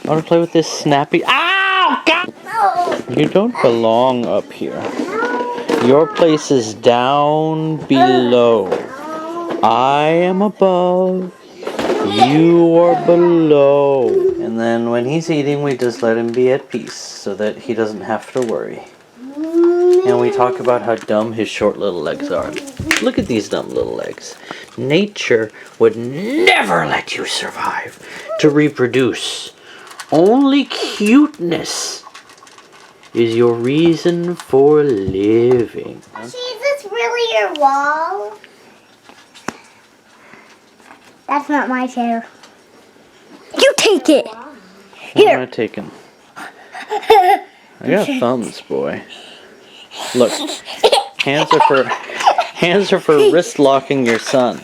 Want to play with this snappy? Ow! God! No. You don't belong up here. Your place is down below. I am above. You are below. And then when he's eating, we just let him be at peace so that he doesn't have to worry. And we talk about how dumb his short little legs are. Look at these dumb little legs. Nature would never let you survive to reproduce. Only cuteness is your reason for living. Is this really your wall? That's not my chair. You take it. What am I taking? I got thumbs, boy. Look, hands are for wrist locking your son.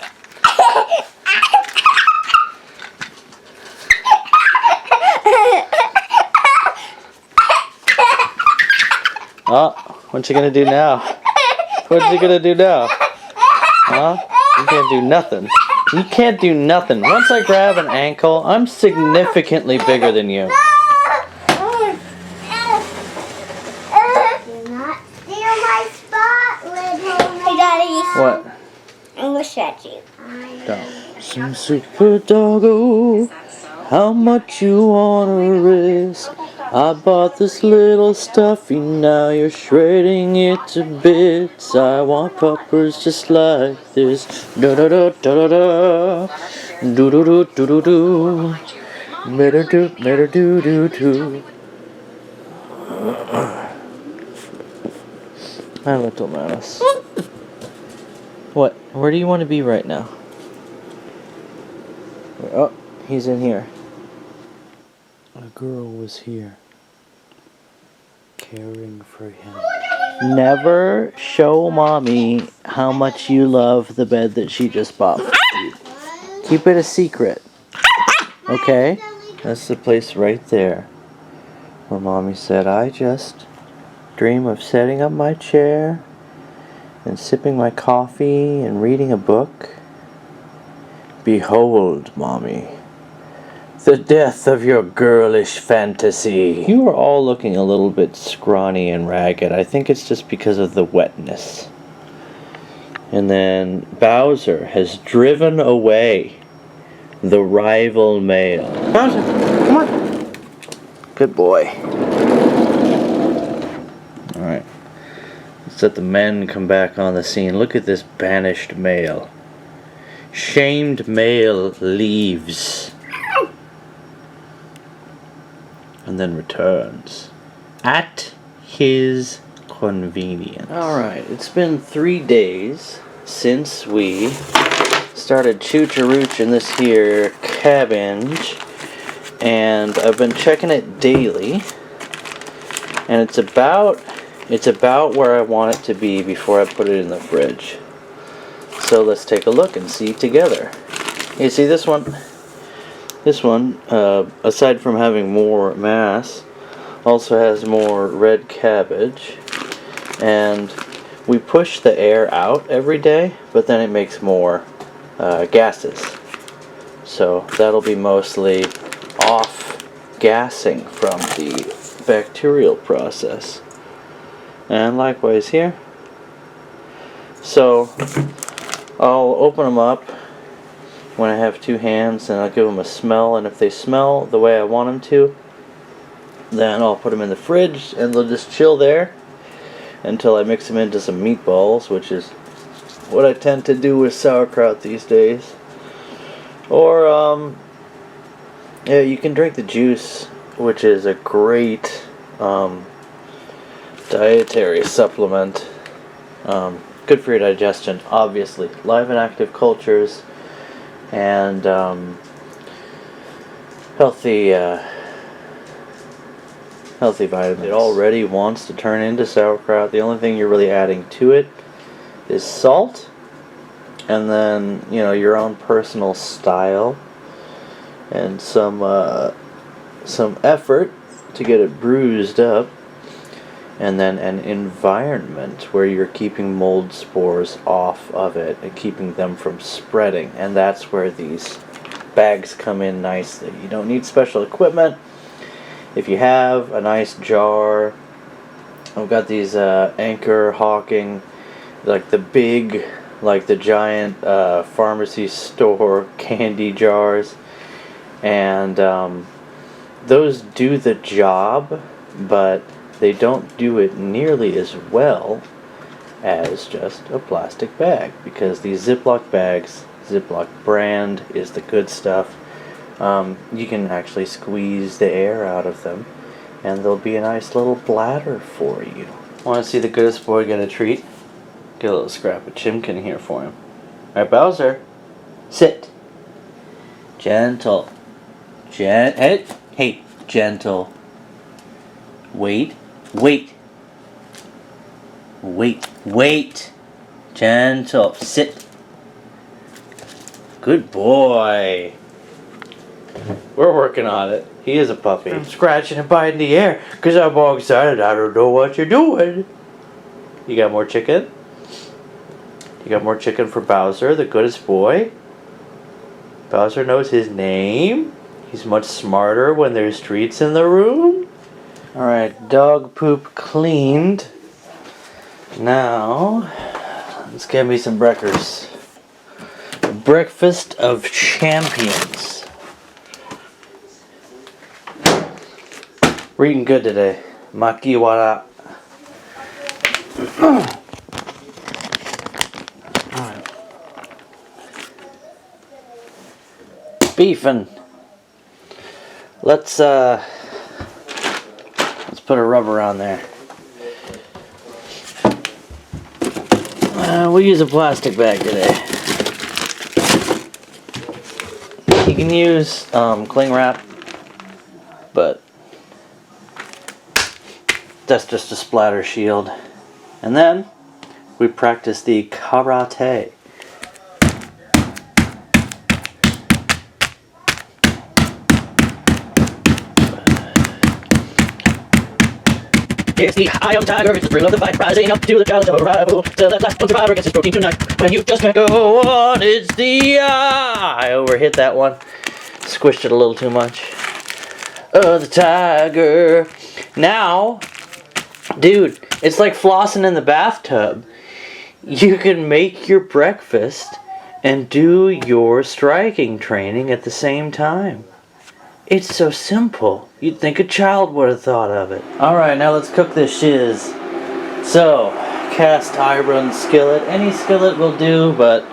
Oh, what you gonna do now? What you gonna do now? Huh? You can't do nothing. You can't do nothing. Once I grab an ankle, I'm significantly bigger than you. Do not steal my spot, little. Hey, Daddy. What? I'm gonna shut you. Some super doggo, how much you wanna risk? I bought this little stuffy, now you're shredding it to bits. I want puppers just like this. Da da da da da da. Do do do do do do. Better do do. My little mouse. What? Where do you want to be right now? Oh, he's in here. A girl was here, caring for him. Never show mommy how much you love the bed that she just bought for you. Keep it a secret. Okay? That's the place right there where mommy said, I just dream of setting up my chair and sipping my coffee and reading a book. Behold, mommy, the death of your girlish fantasy. You are all looking a little bit scrawny and ragged. I think it's just because of the wetness. And then Bowser has driven away the rival male. Bowser, come on. Good boy. Alright. Let's let the men come back on the scene. Look at this banished male. Shamed male leaves. And then returns at his convenience. Alright, it's been 3 days since we started choo-choo-rooch in this here cabbage, and I've been checking it daily, and it's about where I want it to be before I put it in the fridge. So let's take a look and see together. You see this one? This one, aside from having more mass, also has more red cabbage. And we push the air out every day, but then it makes more gases. So that'll be mostly off-gassing from the bacterial process. And likewise here. So I'll open them up when I have 2 hands, and I'll give them a smell, and if they smell the way I want them to, then I'll put them in the fridge and they'll just chill there until I mix them into some meatballs, which is what I tend to do with sauerkraut these days. Or yeah, you can drink the juice, which is a great dietary supplement. Good for your digestion, obviously. Live and active cultures and healthy vitamins. It already wants to turn into sauerkraut. The only thing you're really adding to it is salt, and then, you know, your own personal style and some effort to get it bruised up, and then an environment where you're keeping mold spores off of it and keeping them from spreading. And that's where these bags come in nicely. You don't need special equipment. if you have a nice jar, I've got these Anchor Hawking, like the big, like the giant pharmacy store candy jars, and those do the job, but they don't do it nearly as well as just a plastic bag, because these Ziploc bags, Ziploc brand is the good stuff. You can actually squeeze the air out of them, and there'll be a nice little bladder for you. Want to see the goodest boy get a treat? Get a little scrap of Chimkin here for him. Alright, Bowser, sit. Gentle. Hey, gentle. Wait. Gentle. Sit. Good boy. We're working on it. He is a puppy. I'm scratching and biting the air because I'm all excited. I don't know what you're doing. You got more chicken? You got more chicken for Bowser, the goodest boy? Bowser knows his name. He's much smarter when there's treats in the room. Alright, dog poop cleaned. Now, let's get me some breakfast. Breakfast of champions. We're eating good today. Makiwara. Beefing. Let's put a rubber on there. We'll use a plastic bag today. You can use cling wrap, but that's just a splatter shield. And then we practice the karate. It's the eye of the tiger, it's the thrill of the fight, rising up to the challenge of arrival. Till that last one survivor gets his protein tonight. When you just can't go on, it's the eye. I overhit that one. Squished it a little too much. The tiger. Now, dude, it's like flossing in the bathtub. You can make your breakfast and do your striking training at the same time. It's so simple. You'd think a child would have thought of it. Alright, now let's cook this shiz. So, cast iron skillet. Any skillet will do, but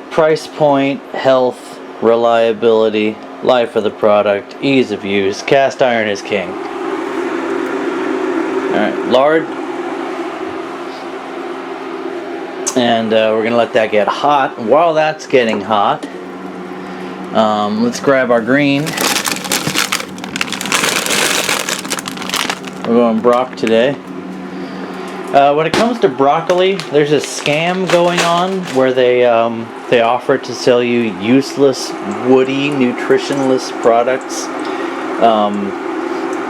price point, health, reliability, life of the product, ease of use. Cast iron is king. Alright, lard. And we're going to let that get hot. While that's getting hot, let's grab our green. We're going brock today. When it comes to broccoli, there's a scam going on where they offer to sell you useless, woody, nutritionless products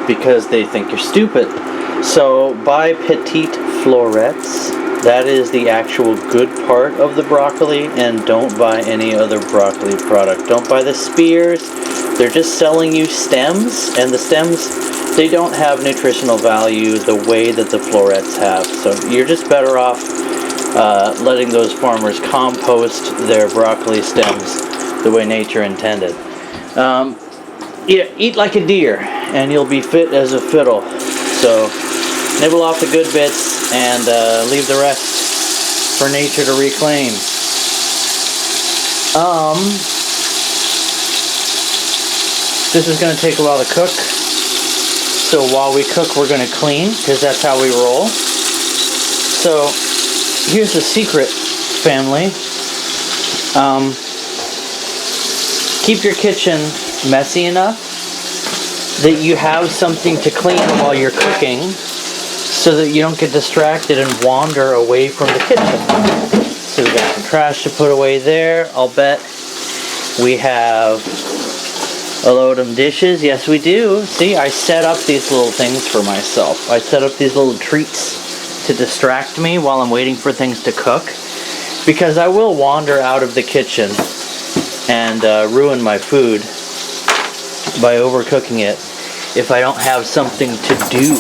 because they think you're stupid. So buy Petite Florets. That is the actual good part of the broccoli, and don't buy any other broccoli product. Don't buy the spears. They're just selling you stems, and the stems, they don't have nutritional value the way that the florets have. So you're just better off letting those farmers compost their broccoli stems the way nature intended. Eat like a deer, and you'll be fit as a fiddle. So nibble off the good bits and leave the rest for nature to reclaim. This is going to take a while to cook. So while we cook, we're going to clean, because that's how we roll. So here's the secret, family. Keep your kitchen messy enough that you have something to clean while you're cooking, so that you don't get distracted and wander away from the kitchen. So we got some trash to put away there. I'll bet we have a load of dishes. Yes, we do. See, I set up these little things for myself. I set up these little treats to distract me while I'm waiting for things to cook, because I will wander out of the kitchen and ruin my food by overcooking it. if I don't have something to do.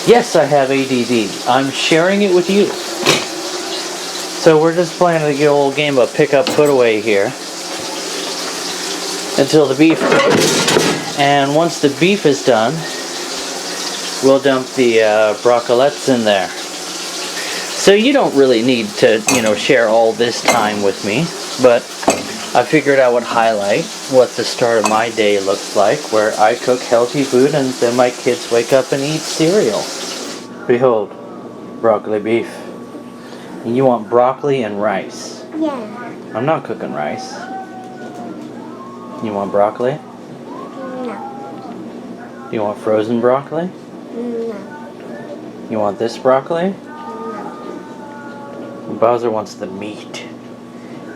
Yes, I have ADD. I'm sharing it with you. So we're just playing a old game of pick up, put away here until the beef cooks. And once the beef is done, we'll dump the broccolettes in there. So you don't really need to, share all this time with me, but I figured I would highlight what the start of my day looks like, where I cook healthy food and then my kids wake up and eat cereal. Behold, broccoli beef. And you want broccoli and rice. Yeah. I'm not cooking rice. You want broccoli? No. You want frozen broccoli? No. You want this broccoli? No. Bowser wants the meat.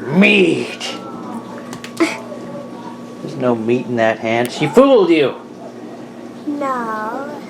Meat! There's no meat in that hand. She fooled you! No.